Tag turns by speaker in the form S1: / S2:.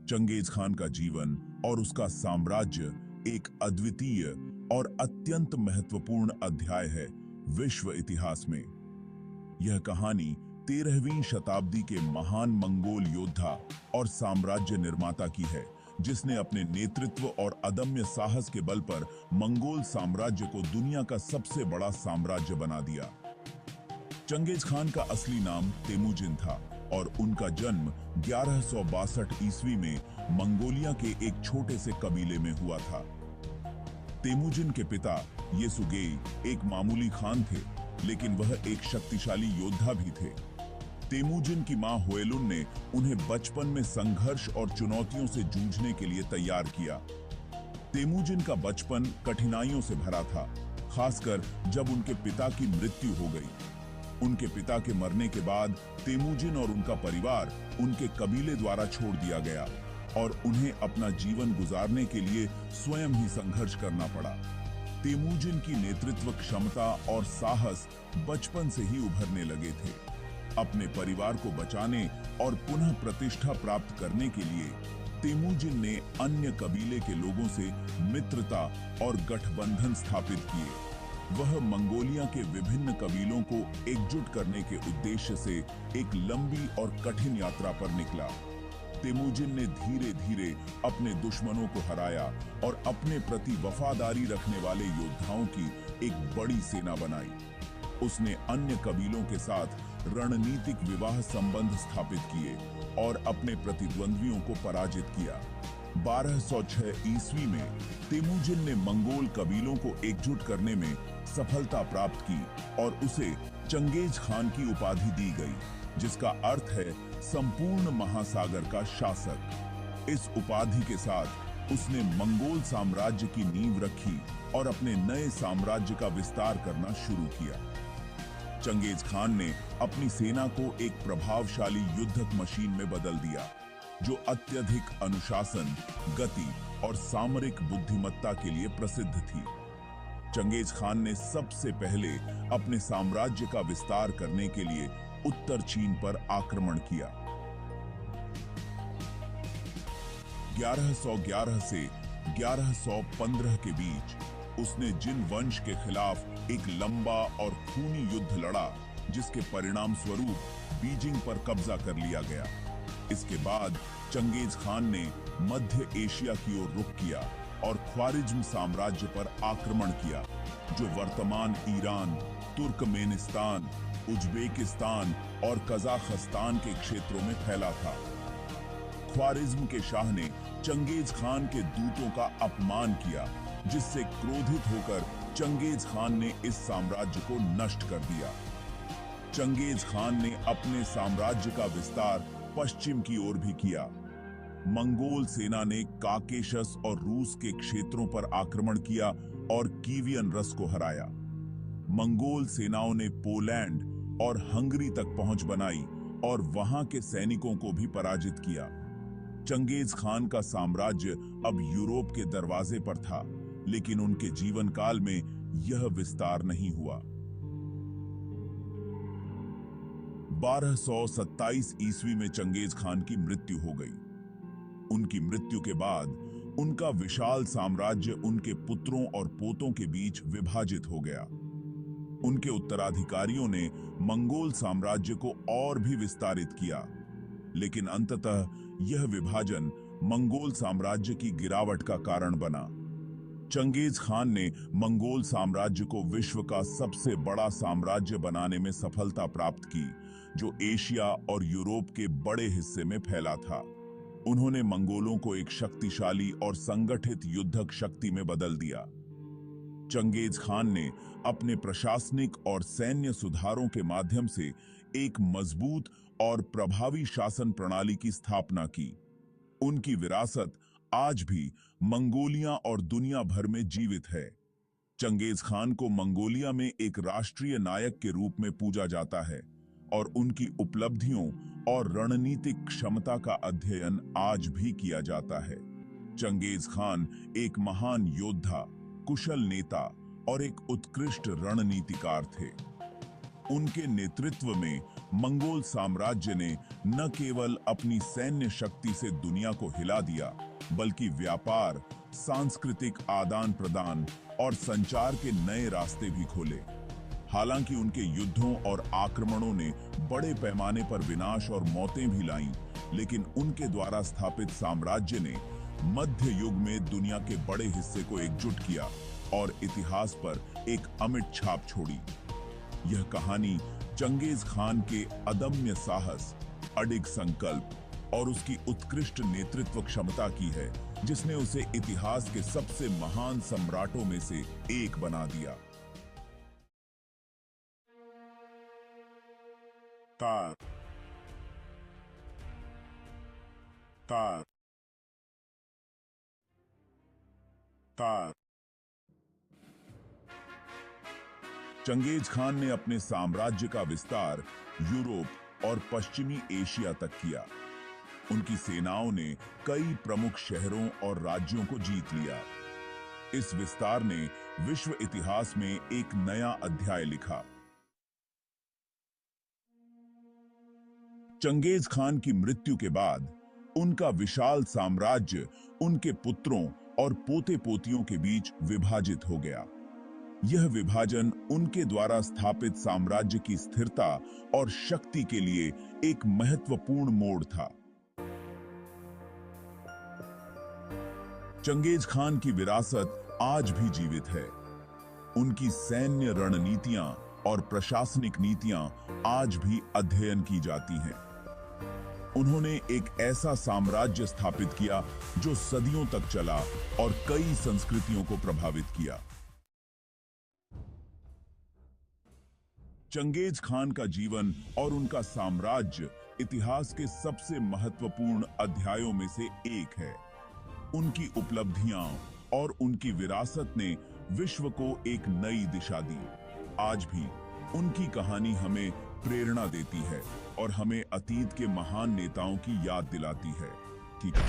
S1: Genghis Khan का जीवन और उसका साम्राज्य एक अद्वितीय और अत्यंत महत्वपूर्ण अध्याय है विश्व इतिहास में। यह कहानी 13वीं शताब्दी के महान मंगोल योद्धा और साम्राज्य निर्माता की है, जिसने अपने नेतृत्व और अदम्य साहस के बल पर मंगोल साम्राज्य को दुनिया का सबसे बड़ा साम्राज्य बना दिया। चंगेज खान का असली नाम तेमुजिन था और उनका जन्म 1162 ईस्वी में मंगोलिया के एक छोटे से कबीले में हुआ था। तेमुजिन के पिता येसुगेई एक मामूली खान थे, लेकिन वह एक शक्तिशाली योद्धा भी थे। तेमुजिन की मां हुएलुन ने उन्हें बचपन में संघर्ष और चुनौतियों से जूझने के लिए तैयार किया। तेमुजिन का बचपन कठिनाइयों से भरा था, खासकर जब उनके पिता की मृत्यु हो गई। उनके पिता के मरने के बाद तेमुजिन और उनका परिवार उनके कबीले द्वारा छोड़ दिया गया और उन्हें अपना जीवन गुजारने के लिए स्वयं ही संघर्ष करना पड़ा। तेमुजिन की नेतृत्व क्षमता और साहस बचपन से ही उभरने लगे थे। अपने परिवार को बचाने और पुनः प्रतिष्ठा प्राप्त करने के लिए तेमुजिन ने अन्य कबीले के लोगों से मित्रता और गठबंधन स्थापित किए। वह मंगोलिया के विभिन्न कबीलों को एकजुट करने के उद्देश्य से एक लंबी और कठिन यात्रा पर निकला। तेमुजिन ने धीरे धीरे अपने दुश्मनों को हराया और अपने प्रति वफादारी रखने वाले योद्धाओं की एक बड़ी सेना बनाई। उसने अन्य कबीलों के साथ रणनीतिक विवाह संबंध स्थापित किए और अपने प्रतिद्वंद्वियों को पराजित किया। 1206 ईस्वी में तेमुजिन ने मंगोल कबीलों को एकजुट करने में सफलता प्राप्त की और उसे चंगेज खान की उपाधि दी गई, जिसका अर्थ है संपूर्ण महासागर का शासक। इस उपाधि के साथ उसने मंगोल साम्राज्य की नींव रखी और अपने नए साम्राज्य का विस्तार करना शुरू किया। चंगेज खान ने अपनी सेना को एक प्रभावशाली युद्धक मशीन में बदल दिया, जो अत्यधिक अनुशासन, गति और सामरिक बुद्धिमत्ता के लिए प्रसिद्ध थी। चंगेज खान ने सबसे पहले अपने साम्राज्य का विस्तार करने के लिए उत्तर चीन पर आक्रमण किया। 1111 से 1115 के बीच उसने जिन वंश के खिलाफ एक लंबा और खूनी युद्ध लड़ा, जिसके परिणाम स्वरूप बीजिंग पर कब्जा कर लिया गया। इसके बाद चंगेज खान ने मध्य एशिया की ओर रुख किया और ख्वारिज्म साम्राज्य पर आक्रमण किया, जो वर्तमान ईरान, तुर्कमेनिस्तान, उज्बेकिस्तान और कजाकिस्तान के क्षेत्रों में फैला था। ख्वारिज्म के शाह ने चंगेज खान के दूतों का अपमान किया, जिससे क्रोधित होकर चंगेज खान ने इस साम्राज्य को नष्ट कर दिया। चंगेज खान ने अपने साम्राज्य का विस्तार पश्चिम की ओर भी किया। मंगोल सेना ने काकेशस और रूस के क्षेत्रों पर आक्रमण किया और कीवियन रस को हराया। मंगोल सेनाओं ने पोलैंड और हंगरी तक पहुंच बनाई और वहां के सैनिकों को भी पराजित किया। चंगेज खान का साम्राज्य अब यूरोप के दरवाजे पर था, लेकिन उनके जीवन काल में यह विस्तार नहीं हुआ। 1227 ईस्वी में चंगेज खान की मृत्यु हो गई। उनकी मृत्यु के बाद उनका विशाल साम्राज्य उनके पुत्रों और पोतों के बीच विभाजित हो गया। उनके उत्तराधिकारियों ने मंगोल साम्राज्य को और भी विस्तारित किया, लेकिन अंततः यह विभाजन मंगोल साम्राज्य की गिरावट का कारण बना। चंगेज खान ने मंगोल साम्राज्य को विश्व का सबसे बड़ा साम्राज्य बनाने में सफलता प्राप्त की, जो एशिया और यूरोप के बड़े हिस्से में फैला था। उन्होंने मंगोलों को एक शक्तिशाली और संगठित युद्धक शक्ति में बदल दिया। चंगेज खान ने अपने प्रशासनिक और सैन्य सुधारों के माध्यम से एक मजबूत और प्रभावी शासन प्रणाली की स्थापना की। उनकी विरासत आज भी मंगोलिया और दुनिया भर में जीवित है। चंगेज खान को मंगोलिया में एक राष्ट्रीय नायक के रूप में पूजा जाता है और उनकी उपलब्धियों और रणनीतिक क्षमता का अध्ययन आज भी किया जाता है। चंगेज खान एक महान योद्धा, कुशल नेता और एक उत्कृष्ट रणनीतिकार थे। उनके नेतृत्व में मंगोल साम्राज्य ने न केवल अपनी सैन्य शक्ति से दुनिया को हिला दिया, बल्कि व्यापार, सांस्कृतिक आदान प्रदान और संचार के नए रास्ते भी खोले। हालांकि उनके युद्धों और आक्रमणों ने बड़े पैमाने पर विनाश और मौतें भी लाईं, लेकिन उनके द्वारा स्थापित साम्राज्य ने मध्य युग में दुनिया के बड़े हिस्से को एकजुट किया और इतिहास पर एक अमिट छाप छोड़ी। यह कहानी चंगेज खान के अदम्य साहस, अडिग संकल्प और उसकी उत्कृष्ट नेतृत्व क्षमता की है, जिसने उसे इतिहास के सबसे महान सम्राटों में से एक बना दिया। तार तार तार चंगेज खान ने अपने साम्राज्य का विस्तार यूरोप और पश्चिमी एशिया तक किया। उनकी सेनाओं ने कई प्रमुख शहरों और राज्यों को जीत लिया। इस विस्तार ने विश्व इतिहास में एक नया अध्याय लिखा। चंगेज खान की मृत्यु के बाद उनका विशाल साम्राज्य उनके पुत्रों और पोते पोतियों के बीच विभाजित हो गया। यह विभाजन उनके द्वारा स्थापित साम्राज्य की स्थिरता और शक्ति के लिए एक महत्वपूर्ण मोड़ था। चंगेज खान की विरासत आज भी जीवित है। उनकी सैन्य रणनीतियां और प्रशासनिक नीतियां आज भी अध्ययन की जाती हैं। उन्होंने एक ऐसा साम्राज्य स्थापित किया जो सदियों तक चला और कई संस्कृतियों को प्रभावित किया। चंगेज खान का जीवन और उनका साम्राज्य इतिहास के सबसे महत्वपूर्ण अध्यायों में से एक है। उनकी उपलब्धियां और उनकी विरासत ने विश्व को एक नई दिशा दी। आज भी उनकी कहानी हमें प्रेरणा देती है और हमें अतीत के महान नेताओं की याद दिलाती है। ठीक है।